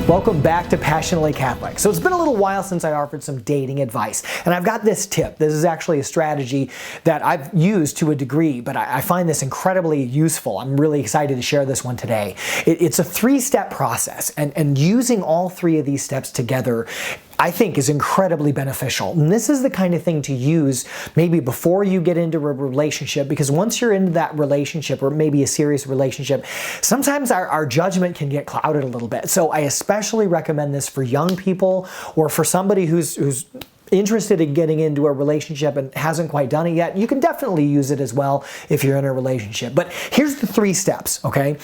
Welcome back to Passionately Catholic. So it's been a little while since I offered some dating advice, and I've got this tip. This is actually a strategy that I've used to a degree, but I find this incredibly useful. I'm really excited to share this one today. It's a three-step process, and using all three of these steps together I think is incredibly beneficial. And this is the kind of thing to use maybe before you get into a relationship, because once you're into that relationship, or maybe a serious relationship, sometimes our judgment can get clouded a little bit. So I especially recommend this for young people, or for somebody who's interested in getting into a relationship and hasn't quite done it yet. You can definitely use it as well if you're in a relationship. But here's the three steps, okay?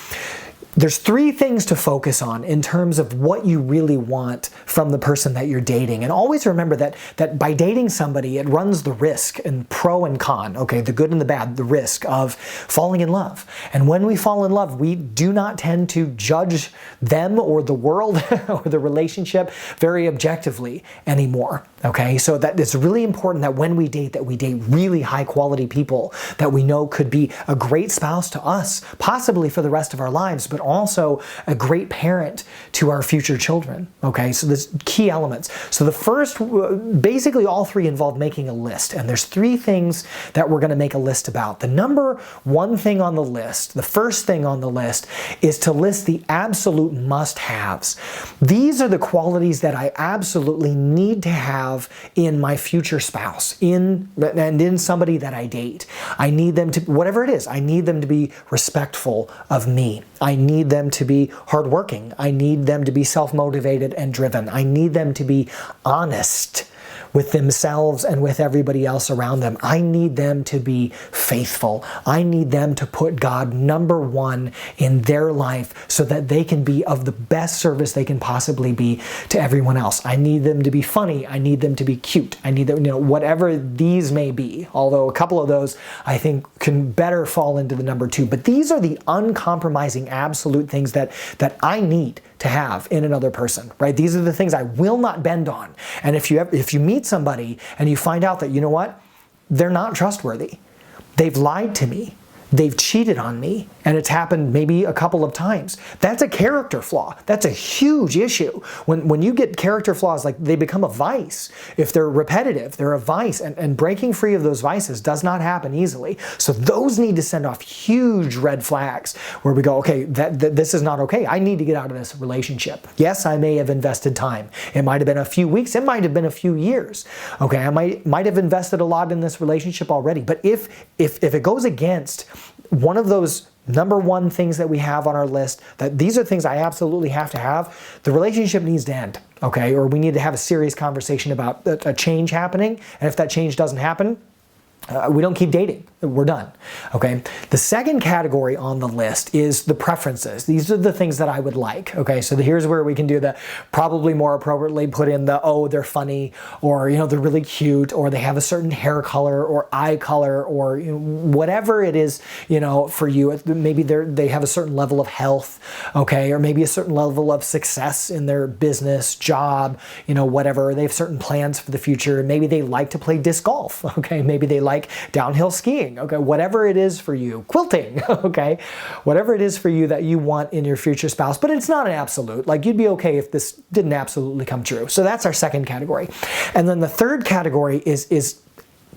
There's three things to focus on in terms of what you really want from the person that you're dating. And always remember that by dating somebody, it runs the risk, and pro and con, okay, the good and the bad, the risk of falling in love. And when we fall in love, we do not tend to judge them or the world or the relationship very objectively anymore, okay? So that it's really important that when we date really high quality people that we know could be a great spouse to us, possibly for the rest of our lives, but also a great parent to our future children, okay? So there's key elements. So the first, basically all three involve making a list, and there's three things that we're gonna make a list about. The number one thing on the list, the first thing on the list, is to list the absolute must-haves. These are the qualities that I absolutely need to have in my future spouse, and in somebody that I date. I need them to, whatever it is, I need them to be respectful of me. I need them to be hardworking. I need them to be self-motivated and driven. I need them to be honest with themselves and with everybody else around them. I need them to be faithful. I need them to put God number one in their life so that they can be of the best service they can possibly be to everyone else. I need them to be funny. I need them to be cute. I need them, whatever these may be, although a couple of those I think can better fall into the number two. But these are the uncompromising absolute things that I need to have in another person, right? These are the things I will not bend on. And if you meet somebody and you find out that, you know what, they're not trustworthy, they've lied to me, they've cheated on me, and it's happened maybe a couple of times, that's a character flaw. That's a huge issue. When you get character flaws, like they become a vice. If they're repetitive, they're a vice, and breaking free of those vices does not happen easily. So those need to send off huge red flags where we go, okay, this is not okay. I need to get out of this relationship. Yes, I may have invested time. It might have been a few weeks. It might have been a few years. Okay, I might have invested a lot in this relationship already. But if it goes against one of those number one things that we have on our list, that these are things I absolutely have to have, the relationship needs to end, okay? Or we need to have a serious conversation about a change happening, and if that change doesn't happen, we don't keep dating. We're done, okay? The second category on the list is the preferences. These are the things that I would like, okay? So here's where we can do the, probably more appropriately put in the, oh, they're funny, or, they're really cute, or they have a certain hair color or eye color, or whatever it is, for you. Maybe they have a certain level of health, okay? Or maybe a certain level of success in their business, job, whatever. They have certain plans for the future. Maybe they like to play disc golf, okay? Maybe they like downhill skiing, okay? Whatever it is for you, quilting, okay? Whatever it is for you that you want in your future spouse, but it's not an absolute. Like, you'd be okay if this didn't absolutely come true. So that's our second category. And then the third category is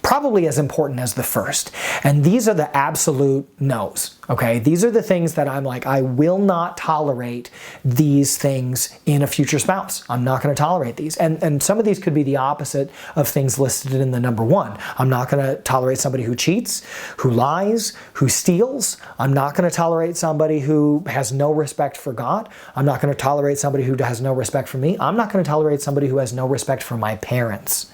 probably as important as the first. And these are the absolute no's, okay? These are the things that I'm like, I will not tolerate these things in a future spouse. I'm not going to tolerate these. And some of these could be the opposite of things listed in the number one. I'm not going to tolerate somebody who cheats, who lies, who steals. I'm not going to tolerate somebody who has no respect for God. I'm not going to tolerate somebody who has no respect for me. I'm not going to tolerate somebody who has no respect for my parents,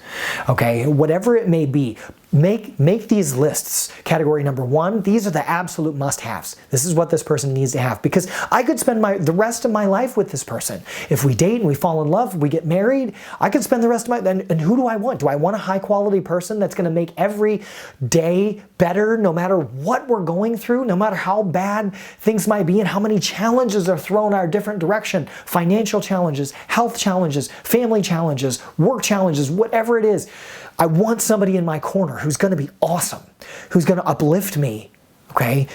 okay? Whatever it may be, make these lists. Category number one, these are the absolute must-haves. This is what this person needs to have, because I could spend the rest of my life with this person. If we date and we fall in love, we get married, I could spend the rest of my, and who do I want? Do I want a high-quality person that's going to make every day better, no matter what we're going through, no matter how bad things might be and how many challenges are thrown our different direction, financial challenges, health challenges, family challenges, work challenges, whatever it is. I want somebody in my corner who's going to be awesome, who's going to uplift me, okay?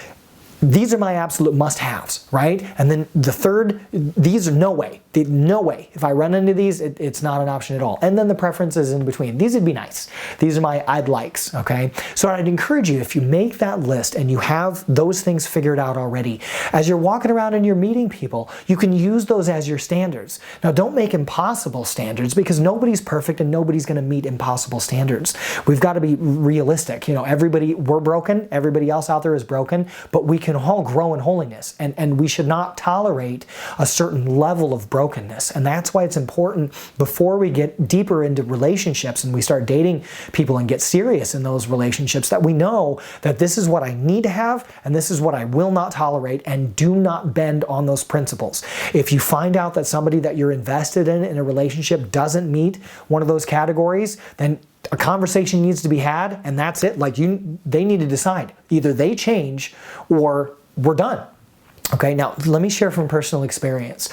These are my absolute must-haves, right? And then the third, these are no way. No way. If I run into these, it's not an option at all. And then the preferences in between. These would be nice. These are my I'd likes, okay? So I'd encourage you, if you make that list and you have those things figured out already, as you're walking around and you're meeting people, you can use those as your standards. Now, don't make impossible standards, because nobody's perfect and nobody's going to meet impossible standards. We've got to be realistic. You know, we're broken. Everybody else out there is broken, but we can all grow in holiness, and we should not tolerate a certain level of brokenness. And that's why it's important, before we get deeper into relationships and we start dating people and get serious in those relationships, that we know that this is what I need to have and this is what I will not tolerate, and do not bend on those principles. If you find out that somebody that you're invested in a relationship doesn't meet one of those categories, then a conversation needs to be had, and that's it. Like, they need to decide. Either they change or we're done. Okay, now let me share from personal experience.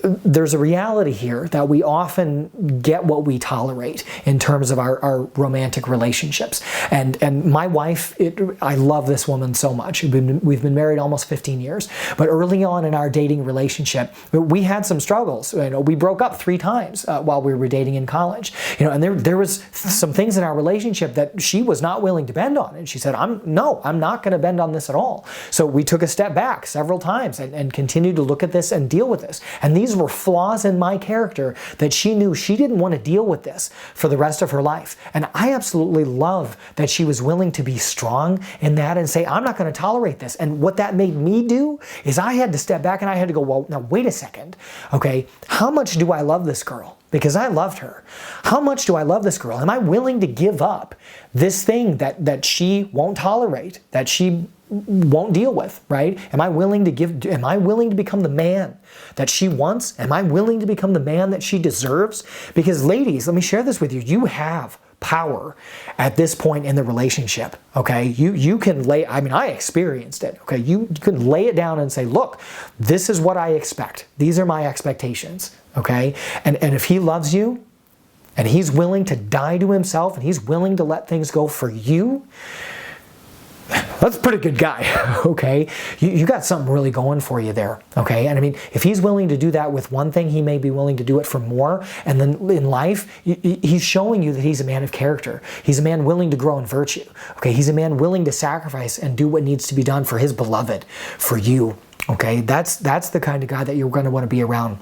There's a reality here that we often get what we tolerate in terms of our romantic relationships. And my wife, I love this woman so much. We've been married almost 15 years. But early on in our dating relationship, we had some struggles. You know, we broke up 3 times while we were dating in college. You know, and there was some things in our relationship that she was not willing to bend on. And she said, I'm not going to bend on this at all. So we took a step back several times and continued to look at this and deal with this. And these were flaws in my character that she knew she didn't want to deal with this for the rest of her life. And I absolutely love that she was willing to be strong in that and say, I'm not going to tolerate this. And what that made me do is I had to step back and I had to go, well, now wait a second. Okay, how much do I love this girl? Because I loved her. How much do I love this girl? Am I willing to give up this thing that she won't tolerate, that she won't deal with, right? Am I willing to become the man that she wants? Am I willing to become the man that she deserves? Because ladies, let me share this with you. You have power at this point in the relationship, okay? You can I experienced it, okay? You can lay it down and say, look, this is what I expect. These are my expectations, okay? And if he loves you, and he's willing to die to himself, and he's willing to let things go for you, that's a pretty good guy, okay? You got something really going for you there, okay? And I mean, if he's willing to do that with one thing, he may be willing to do it for more. And then in life, he's showing you that he's a man of character. He's a man willing to grow in virtue, okay? He's a man willing to sacrifice and do what needs to be done for his beloved, for you, okay? That's the kind of guy that you're going to want to be around.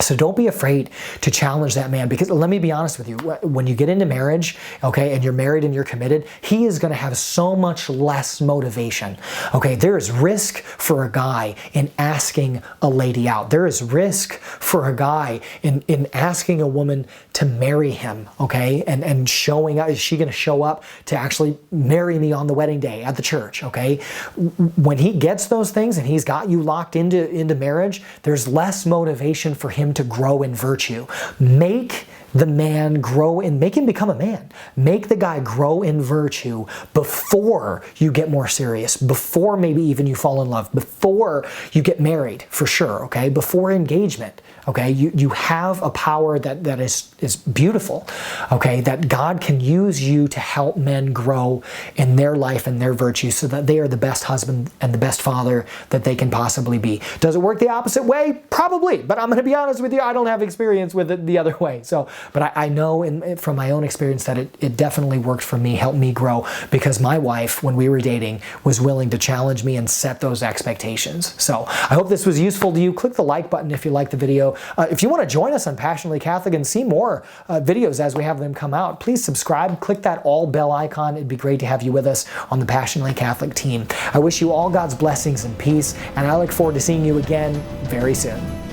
So don't be afraid to challenge that man, because let me be honest with you, when you get into marriage, okay, and you're married and you're committed, he is going to have so much less motivation, okay? There is risk for a guy in asking a lady out. There is risk for a guy in asking a woman to marry him, okay, and showing up. Is she going to show up to actually marry me on the wedding day at the church, okay? When he gets those things and he's got you locked into marriage, there's less motivation for him to grow in virtue. Make the man grow and make him become a man. Make the guy grow in virtue before you get more serious, before maybe even you fall in love, before you get married, for sure, okay? Before engagement, okay? You have a power that is beautiful, okay? That God can use you to help men grow in their life and their virtue so that they are the best husband and the best father that they can possibly be. Does it work the opposite way? Probably, but I'm going to be honest with you, I don't have experience with it the other way. So, but I know from my own experience that it definitely worked for me, helped me grow, because my wife, when we were dating, was willing to challenge me and set those expectations. So I hope this was useful to you. Click the like button if you liked the video. If you want to join us on Passionately Catholic and see more videos as we have them come out, please subscribe. Click that all bell icon. It'd be great to have you with us on the Passionately Catholic team. I wish you all God's blessings and peace, and I look forward to seeing you again very soon.